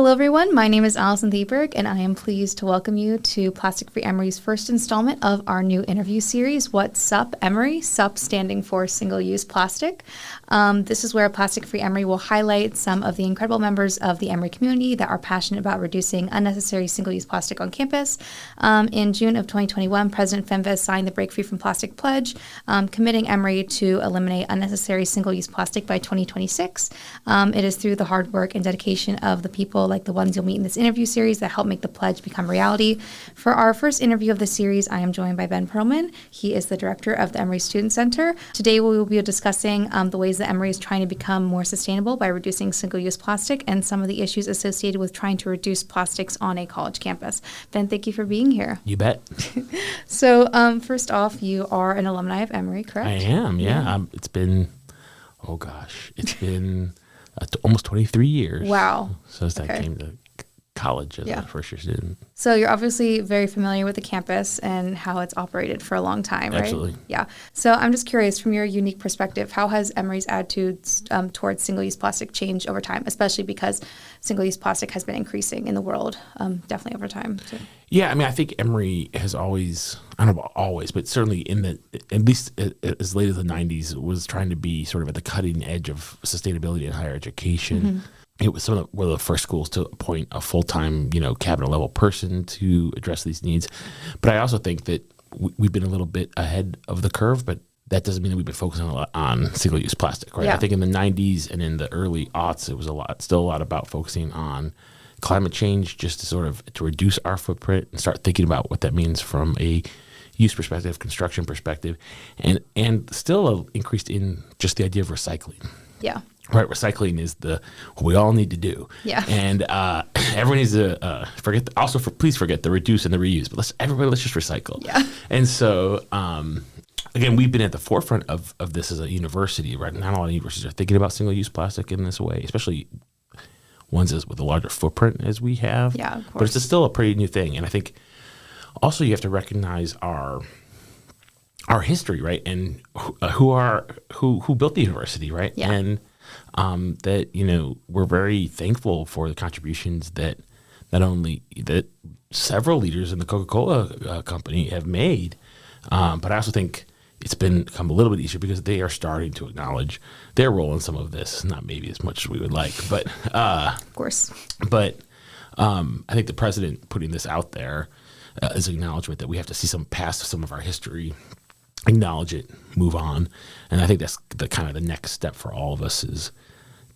Hello, everyone. My name is Allison Thieberg, and I am pleased to welcome you to Plastic Free Emory's first installment of our new interview series, What's SUP Emory? SUP standing for Single-Use Plastic. This is where Plastic Free Emory will highlight some of the incredible members of the Emory community that are passionate about reducing unnecessary single-use plastic on campus. In June of 2021, President Fenves signed the Break Free from Plastic Pledge, committing Emory to eliminate unnecessary single-use plastic by 2026. It is through the hard work and dedication of the people like the ones you'll meet in this interview series that help make the pledge become reality. For our first interview of the series, I am joined by Ben Perlman. He is the director of the Emory Student Center. Today we will be discussing the ways that Emory is trying to become more sustainable by reducing single-use plastic and some of the issues associated with trying to reduce plastics on a college campus. Ben, thank you for being here. You bet. So first off, you are an alumni of Emory, correct? I am, yeah. It's been almost 23 years. Wow. So since I came to college as a first-year student. So you're obviously very familiar with the campus and how it's operated for a long time, right? Absolutely. Yeah. So I'm just curious, from your unique perspective, how has Emory's attitudes towards single-use plastic changed over time, especially because single-use plastic has been increasing in the world, definitely over time, too? Yeah, I mean, I think Emory has always, I don't know about always, but certainly at least as late as the 90s, was trying to be sort of at the cutting edge of sustainability in higher education. Mm-hmm. It was one of the first schools to appoint a full-time, cabinet level person to address these needs. But I also think that we've been a little bit ahead of the curve, but that doesn't mean that we've been focusing a lot on single-use plastic, right? Yeah. I think in the 90s and in the early aughts, it was still a lot about focusing on climate change, just to reduce our footprint and start thinking about what that means from a use perspective, construction perspective, and still increased in just the idea of recycling. Yeah. Right, recycling is what we all need to do. Yeah. And everyone needs to please forget the reduce and the reuse, but let's just recycle. Yeah. And so, again, we've been at the forefront of this as a university, right? Not a lot of universities are thinking about single-use plastic in this way, especially ones with a larger footprint as we have. Yeah, of course. But it's still a pretty new thing. And I think also you have to recognize our history, right? And who built the university, right? Yeah. And that, we're very thankful for the contributions that not only that several leaders in the Coca-Cola company have made, but I also think it's become a little bit easier because they are starting to acknowledge their role in some of this. Not maybe as much as we would like, but of course. But I think the president putting this out there is an acknowledgement that we have to see past some of our history, acknowledge it, move on. And I think that's the next step for all of us is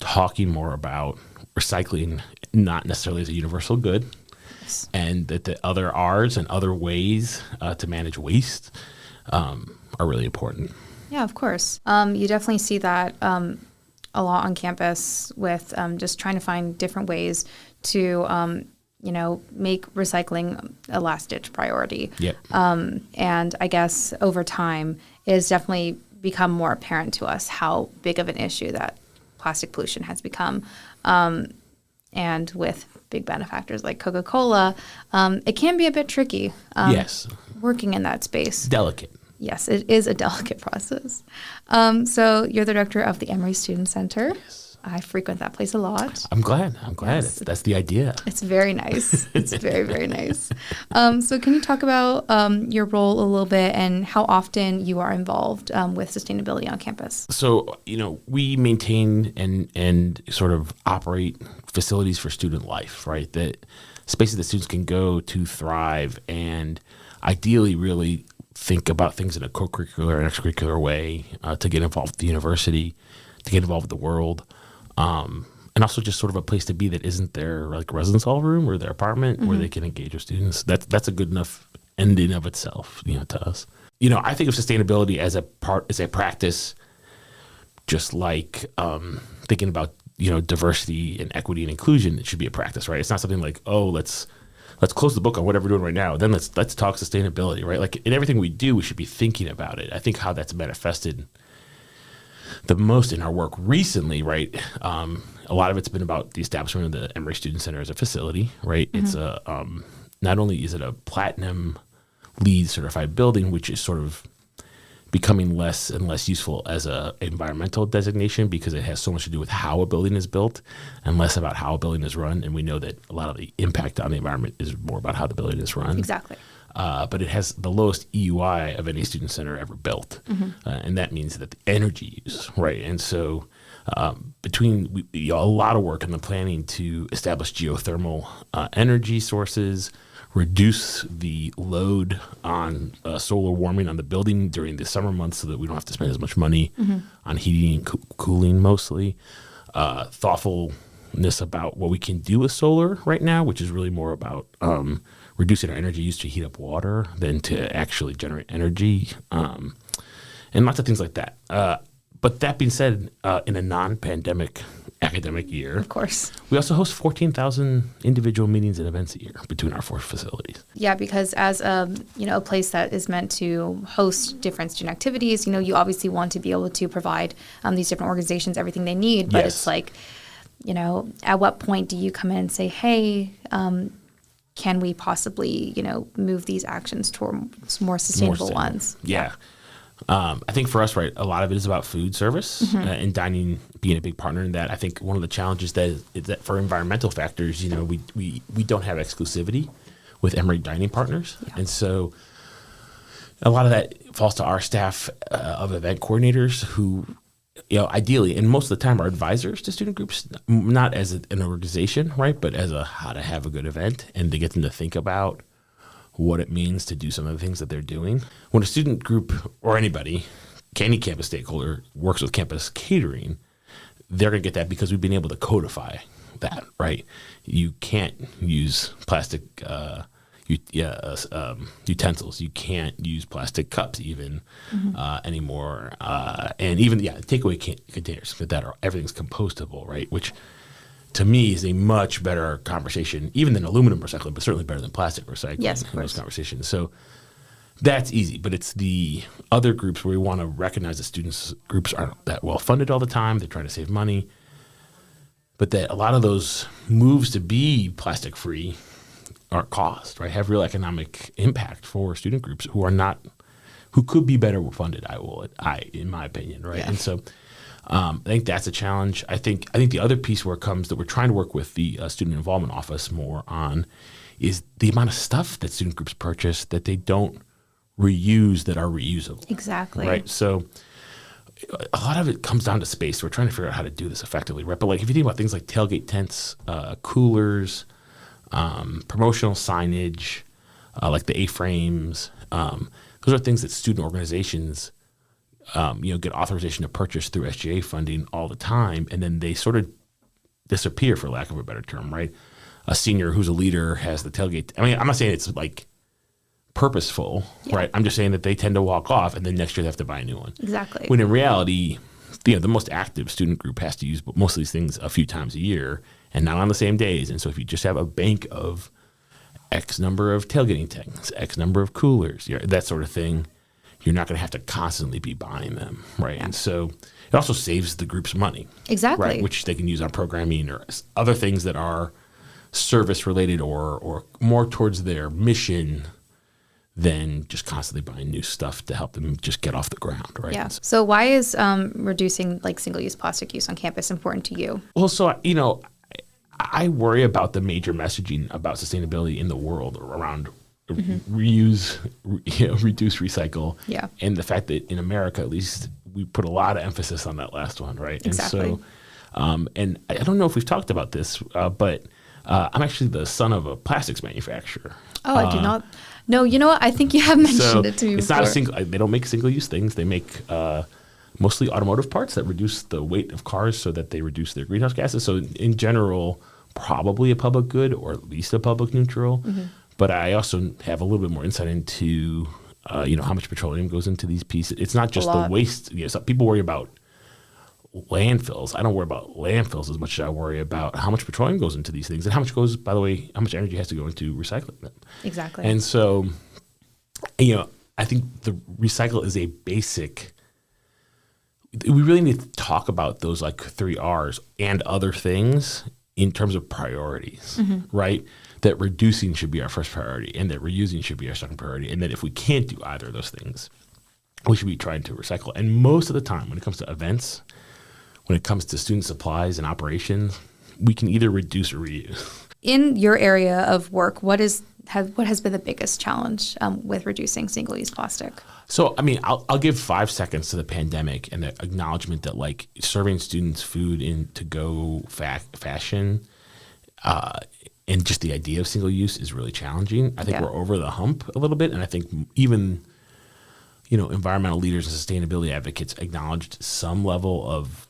talking more about recycling, not necessarily as a universal good, yes, and that the other R's and other ways to manage waste are really important. Yeah, of course. You definitely see that a lot on campus with just trying to find different ways to make recycling a last-ditch priority. Yep. And I guess over time it has definitely become more apparent to us how big of an issue that plastic pollution has become. And with big benefactors like Coca-Cola, it can be a bit tricky. Yes. Working in that space. Delicate. Yes, it is a delicate process. So you're the director of the Emory Student Center. Yes. I frequent that place a lot. I'm glad. Yes. That's the idea. It's very nice. It's very, very nice. So can you talk about your role a little bit and how often you are involved with sustainability on campus? So, we maintain and sort of operate facilities for student life, right? That spaces that students can go to thrive and ideally really think about things in a co-curricular and extracurricular way to get involved with the university, to get involved with the world. And also just sort of a place to be that isn't their residence hall room or their apartment, mm-hmm, where they can engage with students. That's a good enough end in of itself, to us. I think of sustainability as a practice, just like thinking about diversity and equity and inclusion. It should be a practice, right? It's not something like, oh, let's close the book on whatever we're doing right now. Then let's talk sustainability, right? Like in everything we do, we should be thinking about it. I think how that's manifested the most in our work recently, right? A lot of it's been about the establishment of the Emory Student Center as a facility, right? Mm-hmm. It's not only is it a platinum LEED certified building, which is sort of becoming less and less useful as a environmental designation because it has so much to do with how a building is built and less about how a building is run. And we know that a lot of the impact on the environment is more about how the building is run. Exactly. But it has the lowest EUI of any student center ever built. And that means that the energy use, right? And so a lot of work in the planning to establish geothermal energy sources, reduce the load on solar warming on the building during the summer months so that we don't have to spend as much money on heating and cooling mostly. Thoughtfulness about what we can do with solar right now, which is really more about reducing our energy use to heat up water than to actually generate energy, and lots of things like that. But that being said, in a non-pandemic academic year, Of course. we also host 14,000 individual meetings and events a year between our 4 facilities. Yeah, because as a place that is meant to host different student activities, you obviously want to be able to provide these different organizations everything they need. But Yes. it's like, at what point do you come in and say, hey, can we possibly, move these actions towards more sustainable ones? Yeah. I think for us, right, a lot of it is about food service and dining being a big partner in that. I think one of the challenges is that for environmental factors, we don't have exclusivity with Emory dining partners. Yeah. And so a lot of that falls to our staff of event coordinators who, ideally, and most of the time are advisors to student groups, not as an organization, right, but as how to have a good event and to get them to think about what it means to do some of the things that they're doing. When a student group or any campus stakeholder works with campus catering, they're going to get that because we've been able to codify that, right? You can't use plastic utensils. You can't use plastic cups even anymore. And even, takeaway containers that everything's compostable, right? Which to me is a much better conversation, even than aluminum recycling, but certainly better than plastic recycling in those conversations. So that's easy, but it's the other groups where we want to recognize that students groups aren't that well funded all the time. They're trying to save money, but that a lot of those moves to be plastic free are cost, right? Have real economic impact for student groups who could be better funded. In my opinion, right? Yeah. And so I think that's a challenge. I think the other piece where it comes that we're trying to work with the Student Involvement Office more on is the amount of stuff that student groups purchase that they don't reuse that are reusable. Exactly. Right. So a lot of it comes down to space. We're trying to figure out how to do this effectively, right? But like if you think about things like tailgate tents, coolers, promotional signage, like the A-frames, those are things that student organizations get authorization to purchase through SGA funding all the time, and then they sort of disappear, for lack of a better term, right? A senior who's a leader has the tailgate. I mean, I'm not saying it's like purposeful, right? I'm just saying that they tend to walk off, and then next year they have to buy a new one. Exactly. When in reality, the most active student group has to use most of these things a few times a year, and not on the same days. And so if you just have a bank of X number of tailgating tanks, X number of coolers, that sort of thing, you're not going to have to constantly be buying them, right? Yeah. And so it also saves the groups money. Exactly. Right, which they can use on programming or other things that are service-related or more towards their mission than just constantly buying new stuff to help them just get off the ground, right? Yeah. So why is reducing single-use plastic use on campus important to you? Well, so, I worry about the major messaging about sustainability in the world around reuse, reduce, recycle. Yeah. And the fact that in America, at least, we put a lot of emphasis on that last one, right? Exactly. And so, and I don't know if we've talked about this, but I'm actually the son of a plastics manufacturer. Oh, I do not. No, you know what? I think you have mentioned it to me it's before. They don't make single-use things. They make mostly automotive parts that reduce the weight of cars so that they reduce their greenhouse gases. So in general, probably a public good or at least a public neutral. But I also have a little bit more insight into, how much petroleum goes into these pieces. It's not just the waste. Some people worry about landfills. I don't worry about landfills as much as I worry about how much petroleum goes into these things and how much energy has to go into recycling them. Exactly. And so, I think the recycle is a basic. We really need to talk about those 3 R's and other things in terms of priorities, right? That reducing should be our first priority and that reusing should be our second priority. And that if we can't do either of those things, we should be trying to recycle. And most of the time, when it comes to events, when it comes to student supplies and operations, we can either reduce or reuse. In your area of work, what has been the biggest challenge with reducing single-use plastic? So, I mean, I'll give 5 seconds to the pandemic and the acknowledgement that, like, serving students food in to-go fashion and just the idea of single use is really challenging. I think we're over the hump a little bit, and I think even environmental leaders and sustainability advocates acknowledged some level of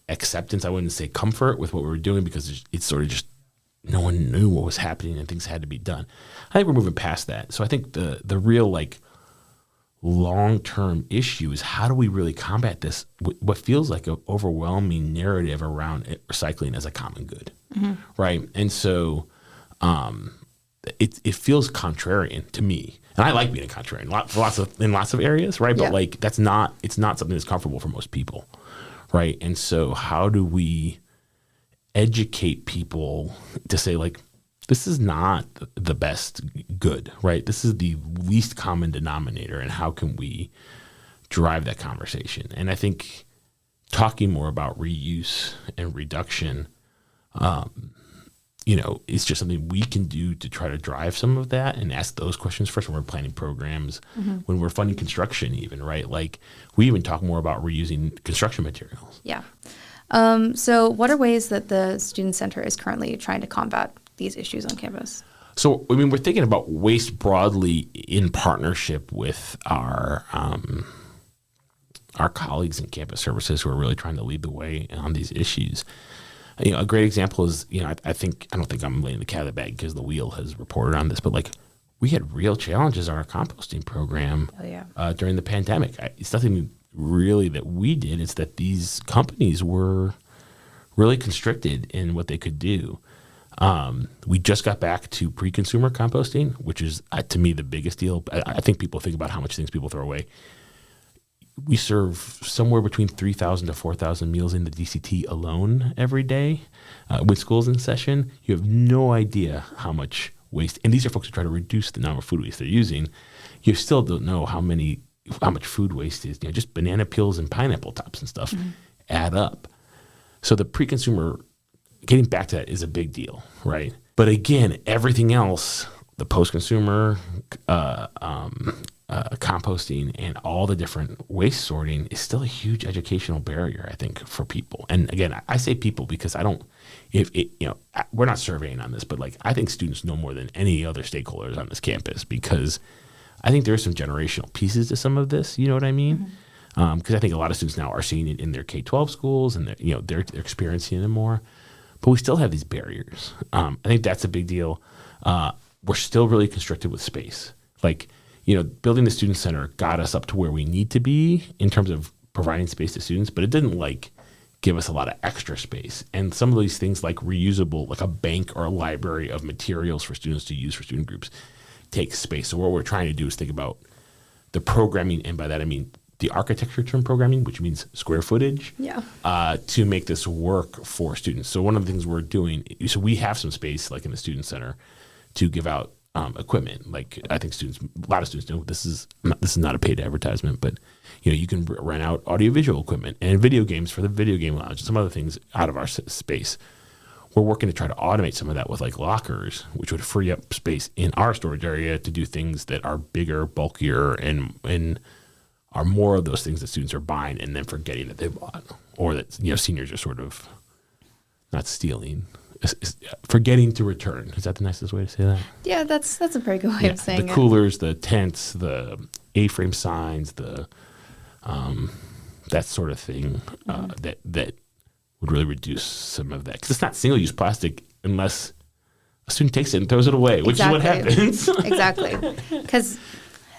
acceptance. I wouldn't say comfort with what we were doing because it's sort of just no one knew what was happening and things had to be done. I think we're moving past that. So I think the real long-term issue is how do we really combat this, what feels like an overwhelming narrative around recycling as a common good, right? And so it feels contrarian to me. And I like being a contrarian in lots of areas, right? Yeah. But it's not something that's comfortable for most people, right? And so how do we educate people to say, this is not the best good, right? This is the least common denominator, and how can we drive that conversation? And I think talking more about reuse and reduction, it's just something we can do to try to drive some of that and ask those questions first when we're planning programs, when we're funding construction even, right? We even talk more about reusing construction materials. Yeah. So what are ways that the Student Center is currently trying to combat these issues on campus? So, I mean, we're thinking about waste broadly in partnership with our colleagues in campus services who are really trying to lead the way on these issues. A great example is, I don't think I'm laying the cat out of the bag because the Wheel has reported on this, but we had real challenges on our composting program during the pandemic. It's nothing really that we did. It's that these companies were really constricted in what they could do. We just got back to pre-consumer composting, which is, to me, the biggest deal. I think people think about how much things people throw away. We serve somewhere between 3,000 to 4,000 meals in the DCT alone every day when school's in session. You have no idea how much waste, and these are folks who try to reduce the amount of food waste they're using. You still don't know how much food waste is. Just banana peels and pineapple tops and stuff add up. So the pre-consumer, getting back to that, is a big deal, right? But again, everything else, the post-consumer composting and all the different waste sorting is still a huge educational barrier, I think, for people. And again, I say people because we're not surveying on this, but I think students know more than any other stakeholders on this campus, because I think there are some generational pieces to some of this. You know what I mean? Because I think a lot of students now are seeing it in their K-12 schools, and they're experiencing it more. But we still have these barriers. I think that's a big deal. We're still really constricted with space. Building the student center got us up to where we need to be in terms of providing space to students, but it didn't give us a lot of extra space. And some of these things reusable, like a bank or a library of materials for students to use for student groups, takes space. So what we're trying to do is think about the programming, and by that I mean the architecture term programming, which means square footage, to make this work for students. So one of the things we're doing, so we have some space in the student center to give out equipment. I think a lot of students know this is not a paid advertisement, but you can rent out audiovisual equipment and video games for the video game lounge and some other things out of our space. We're working to try to automate some of that with lockers, which would free up space in our storage area to do things that are bigger, bulkier, and are more of those things that students are buying and then forgetting that they bought, or that seniors are sort of not stealing, forgetting to return. Is that the nicest way to say that? Yeah, that's a pretty good way of saying it. The coolers, the tents, the A-frame signs, the that sort of thing that would really reduce some of that. Because it's not single-use plastic unless a student takes it and throws it away, which is what happens. Exactly. Because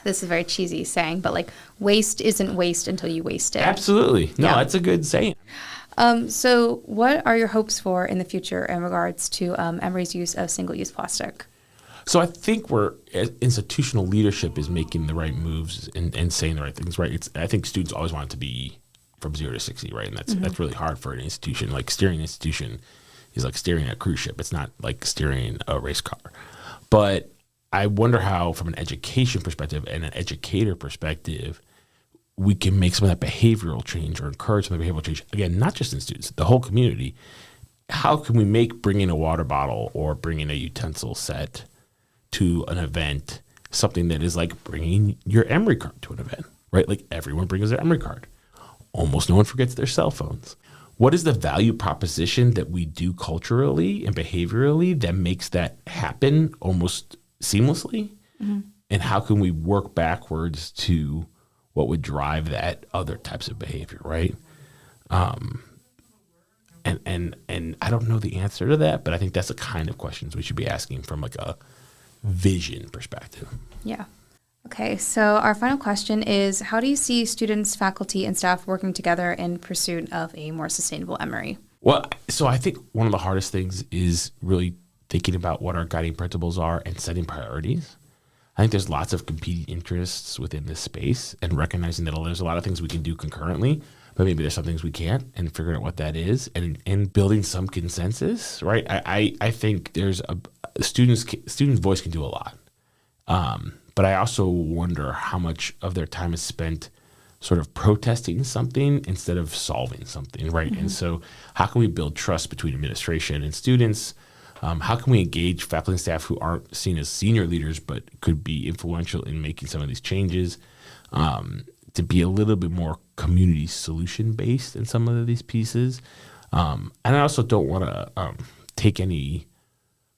this is a very cheesy saying, but waste isn't waste until you waste it. Absolutely. No, that's a good saying. So what are your hopes for in the future in regards to Emory's use of single-use plastic? So I think institutional leadership is making the right moves and saying the right things, right? I think students always want it to be from 0 to 60, right? And that's really hard for an institution. Steering an institution is like steering a cruise ship. It's not like steering a race car. But I wonder how, from an education perspective and an educator perspective, we can make some of that behavioral change or encourage some of the behavioral change. Again, not just in students, the whole community. How can we make bringing a water bottle or bringing a utensil set to an event something that is like bringing your Emory card to an event, right? Like everyone brings their Emory card. Almost no one forgets their cell phones. What is the value proposition that we do culturally and behaviorally that makes that happen almost seamlessly? Mm-hmm. And how can we work backwards to what would drive that other types of behavior, right? And I don't know the answer to that, but I think that's the kind of questions we should be asking from like a vision perspective. Yeah. Okay, so our final question is, how do you see students, faculty, and staff working together in pursuit of a more sustainable Emory? Well, so I think one of the hardest things is really thinking about what our guiding principles are and setting priorities. I think there's lots of competing interests within this space and recognizing that there's a lot of things we can do concurrently, but maybe there's some things we can't, and figuring out what that is and building some consensus, right? I think there's students' voice can do a lot. But I also wonder how much of their time is spent sort of protesting something instead of solving something, right? Mm-hmm. And so how can we build trust between administration and students? How can we engage faculty and staff who aren't seen as senior leaders but could be influential in making some of these changes, to be a little bit more community solution-based in some of these pieces? And I also don't want to take any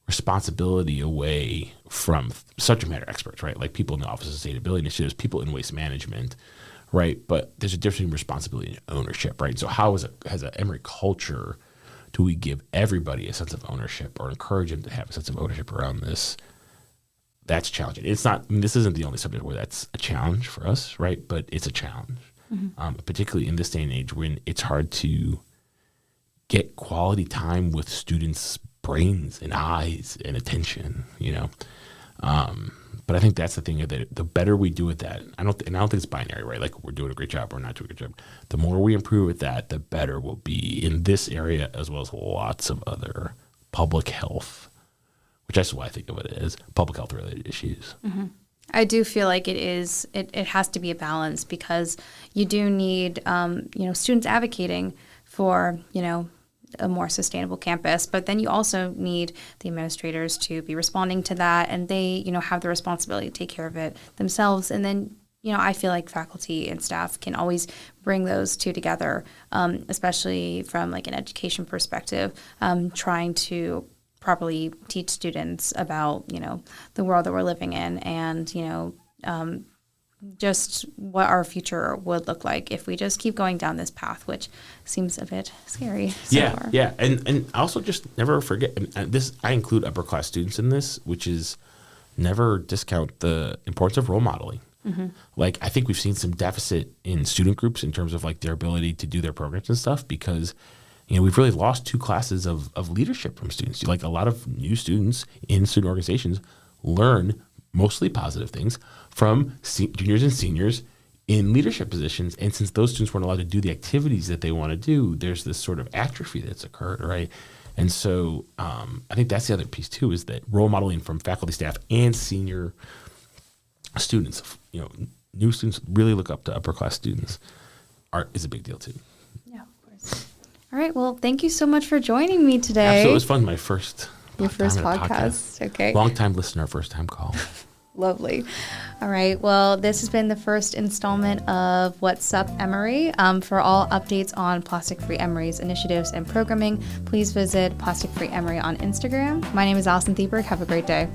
responsibility away from subject matter experts, right? Like people in the Office of Sustainability Initiatives, people in waste management, right? But there's a difference between responsibility and ownership, right? So how as an Emory culture do we give everybody a sense of ownership or encourage them to have a sense of ownership around this? That's challenging. It's not, I mean, this isn't the only subject where that's a challenge for us, right? But it's a challenge, particularly in this day and age when it's hard to get quality time with students' brains and eyes and attention, you know. But I think that's the thing, that the better we do at that, I don't think it's binary, right? Like we're doing a great job or not doing a good job. The more we improve at that, the better we'll be in this area as well as lots of other public health, which is why I think of it as public health related issues. Mm-hmm. I do feel like it has to be a balance, because you do need, students advocating for, a more sustainable campus, but then you also need the administrators to be responding to that, and they, have the responsibility to take care of it themselves. And then, I feel like faculty and staff can always bring those two together, especially from like an education perspective, trying to properly teach students about, the world that we're living in, and, just what our future would look like if we just keep going down this path, which seems a bit scary so far. Yeah. And also just never forget, and this, I include upper class students in this, which is never discount the importance of role modeling. Mm-hmm. Like, I think we've seen some deficit in student groups in terms of like their ability to do their programs and stuff, because we've really lost 2 classes of leadership from students. Like a lot of new students in student organizations learn mostly positive things from juniors and seniors in leadership positions. And since those students weren't allowed to do the activities that they want to do, there's this sort of atrophy that's occurred, right? And so I think that's the other piece too, is that role modeling from faculty, staff, and senior students, new students really look up to upper class students is a big deal too. Yeah, of course. All right. Well, thank you so much for joining me today. Absolutely. It was fun. Your first podcast. Okay. Long-time listener, first-time call. Lovely. All right. Well, this has been the first installment of What's SUP Emory. For all updates on Plastic Free Emory's initiatives and programming, please visit Plastic Free Emory on Instagram. My name is Allison Thieberg. Have a great day.